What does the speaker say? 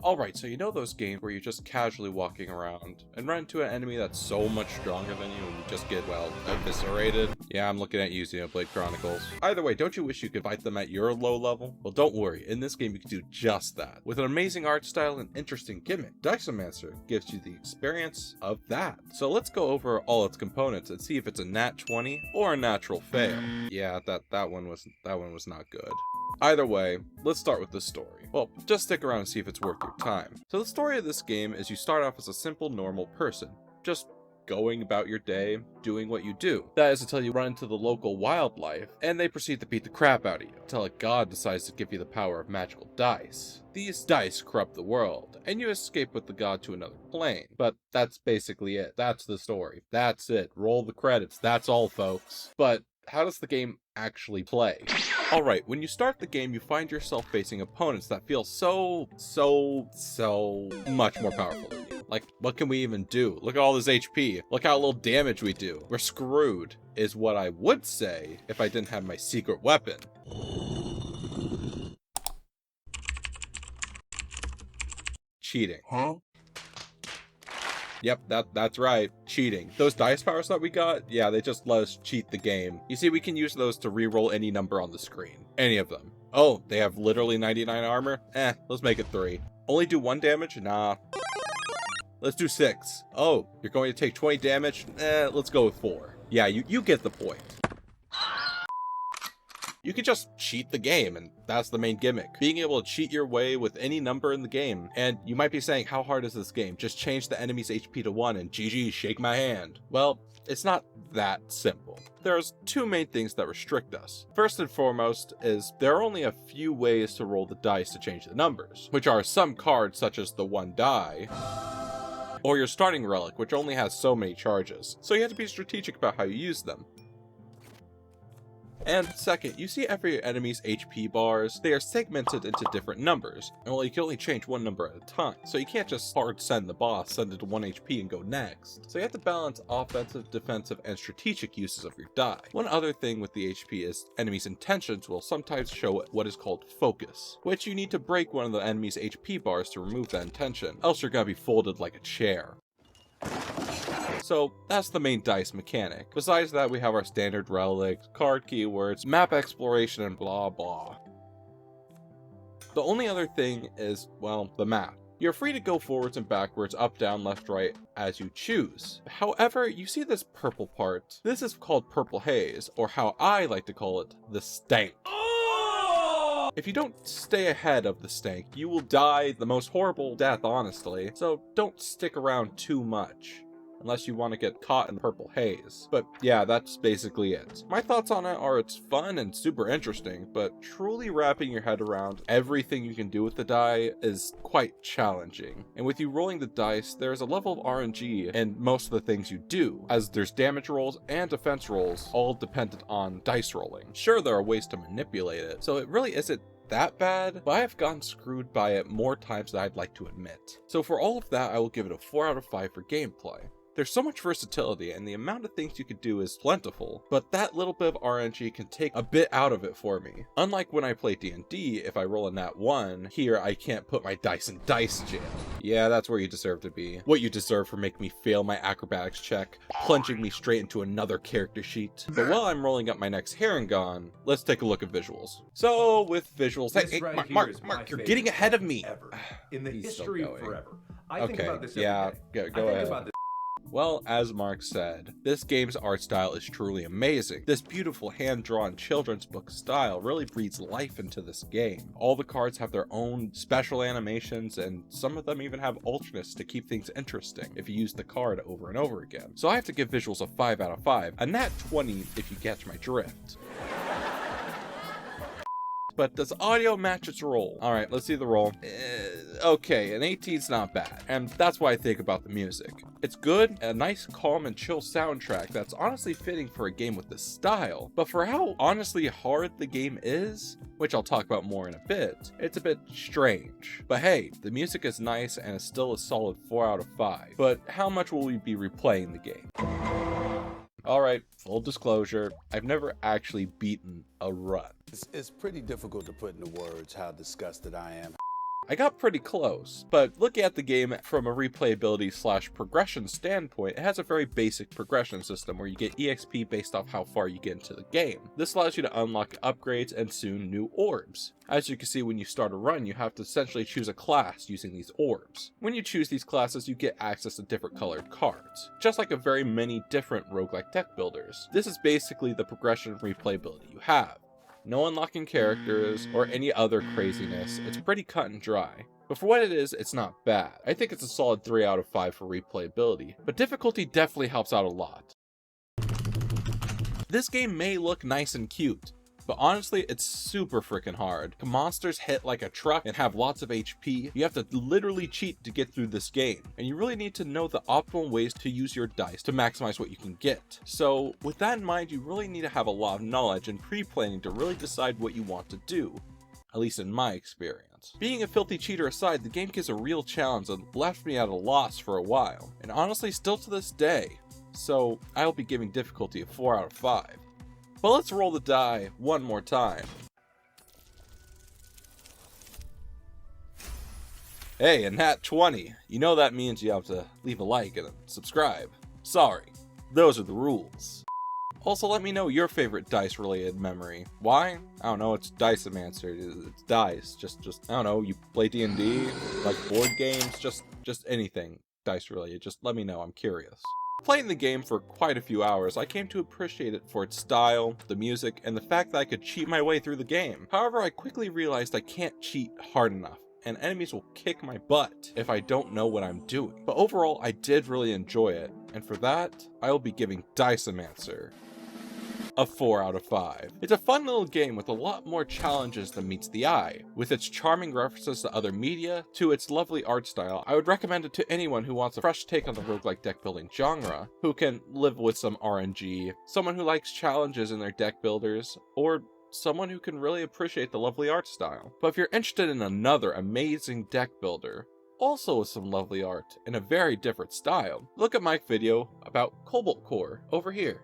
Alright, so you know those games where you're just casually walking around and run into an enemy that's so much stronger than you and you just get, well, eviscerated? Yeah, I'm looking at you, Xenoblade Chronicles. Either way, don't you wish you could fight them at your low level? Well, don't worry, in this game you can do just that. With an amazing art style and interesting gimmick, Diceomancer gives you the experience of that. So let's go over all its components and see if it's a nat 20 or a natural fail. Yeah, that one was not good. Either way, let's start with the story. Well, just stick around and see if it's worth your time. So the story of this game is you start off as a simple, normal person, just going about your day, doing what you do. That is until you run into the local wildlife, and they proceed to beat the crap out of you, until a god decides to give you the power of magical dice. These dice corrupt the world, and you escape with the god to another plane. But that's basically it. That's the story. That's it. Roll the credits. That's all, folks. But how does the game actually play? Alright, when you start the game, you find yourself facing opponents that feel so much more powerful than you. Like, what can we even do? Look at all this HP. Look how little damage we do. We're screwed, is what I would say if I didn't have my secret weapon. Cheating. Huh? Yep, that's right. Cheating. Those dice powers that we got, yeah, they just let us cheat the game. You see, we can use those to re-roll any number on the screen. Any of them. Oh, they have literally 99 armor? Let's make it 3. Only do 1 damage? Nah. Let's do 6. Oh, you're going to take 20 damage? Let's go with 4. Yeah, you get the point. You can just cheat the game, and that's the main gimmick. Being able to cheat your way with any number in the game. And you might be saying, how hard is this game? Just change the enemy's HP to 1 and GG, shake my hand. Well, it's not that simple. There's 2 main things that restrict us. First and foremost is there are only a few ways to roll the dice to change the numbers, which are some cards such as the 1 die, or your starting relic, which only has so many charges. So you have to be strategic about how you use them. And second, you see every enemy's HP bars, they are segmented into different numbers, and well, you can only change 1 number at a time, so you can't just hard send the boss, send it to 1 HP and go next. So you have to balance offensive, defensive, and strategic uses of your die. One other thing with the HP is enemies' intentions will sometimes show what is called focus, which you need to break one of the enemy's HP bars to remove that intention, else you're gonna be folded like a chair. So that's the main dice mechanic. Besides that, we have our standard relics, card keywords, map exploration, and blah blah. The only other thing is, well, the map. You're free to go forwards and backwards, up, down, left, right, as you choose. However, you see this purple part. This is called purple haze, or how I like to call it, the stank. If you don't stay ahead of the stank, you will die the most horrible death, honestly, so don't stick around too much, unless you want to get caught in purple haze. But yeah, that's basically it. My thoughts on it are it's fun and super interesting, but truly wrapping your head around everything you can do with the die is quite challenging. And with you rolling the dice, there's a level of RNG in most of the things you do, as there's damage rolls and defense rolls, all dependent on dice rolling. Sure, there are ways to manipulate it, so it really isn't that bad, but I have gotten screwed by it more times than I'd like to admit. So for all of that, I will give it a 4 out of 5 for gameplay. There's so much versatility, and the amount of things you could do is plentiful, but that little bit of RNG can take a bit out of it for me. Unlike when I play D&D, if I roll a nat 1, here I can't put my dice in dice jail. Yeah, that's where you deserve to be. What you deserve for making me fail my acrobatics check, plunging me straight into another character sheet. But while I'm rolling up my next Harangon, let's take a look at visuals. So, with visuals, hey, Mark, you're getting ahead of me. Ever. In the He's history still of going. forever. I think about this every day. Go ahead. Well, as Mark said, this game's art style is truly amazing. This beautiful hand-drawn children's book style really breathes life into this game. All the cards have their own special animations, and some of them even have alternates to keep things interesting if you use the card over and over again. So I have to give visuals a 5 out of 5, a nat 20 if you catch my drift. But does audio match its roll? Alright, let's see the roll. Okay, an 18's not bad, and that's what I think about the music. It's good, a nice, calm, and chill soundtrack that's honestly fitting for a game with this style, but for how honestly hard the game is, which I'll talk about more in a bit, it's a bit strange. But hey, the music is nice and is still a solid 4 out of 5. But how much will we be replaying the game? Alright, full disclosure, I've never actually beaten a run. It's pretty difficult to put into words how disgusted I am. I got pretty close, but looking at the game from a replayability/progression standpoint, it has a very basic progression system where you get EXP based off how far you get into the game. This allows you to unlock upgrades and soon new orbs. As you can see, when you start a run, you have to essentially choose a class using these orbs. When you choose these classes, you get access to different colored cards, just like a very many different roguelike deck builders. This is basically the progression and replayability you have. No unlocking characters or any other craziness. It's pretty cut and dry. But for what it is, it's not bad. I think it's a solid 3 out of 5 for replayability, but difficulty definitely helps out a lot. This game may look nice and cute, but honestly, it's super freaking hard. Monsters hit like a truck and have lots of HP. You have to literally cheat to get through this game, and you really need to know the optimal ways to use your dice to maximize what you can get. So with that in mind, you really need to have a lot of knowledge and pre-planning to really decide what you want to do, at least in my experience. Being a filthy cheater aside, the game gives a real challenge and left me at a loss for a while, and honestly still to this day. So I'll be giving difficulty a 4 out of 5. But let's roll the die one more time. Hey, a nat 20. You know that means you have to leave a like and subscribe. Sorry, those are the rules. Also, let me know your favorite dice-related memory. Why? I don't know, it's Diceomancer. It's dice. Just I don't know, you play D&D, like board games, just anything dice-related. Just let me know, I'm curious. Playing the game for quite a few hours, I came to appreciate it for its style, the music, and the fact that I could cheat my way through the game. However, I quickly realized I can't cheat hard enough, and enemies will kick my butt if I don't know what I'm doing. But overall, I did really enjoy it, and for that, I will be giving Diceomancer a 4 out of 5. It's a fun little game with a lot more challenges than meets the eye. With its charming references to other media, to its lovely art style, I would recommend it to anyone who wants a fresh take on the roguelike deck building genre, who can live with some RNG, someone who likes challenges in their deck builders, or someone who can really appreciate the lovely art style. But if you're interested in another amazing deck builder, also with some lovely art in a very different style, look at my video about Cobalt Core over here.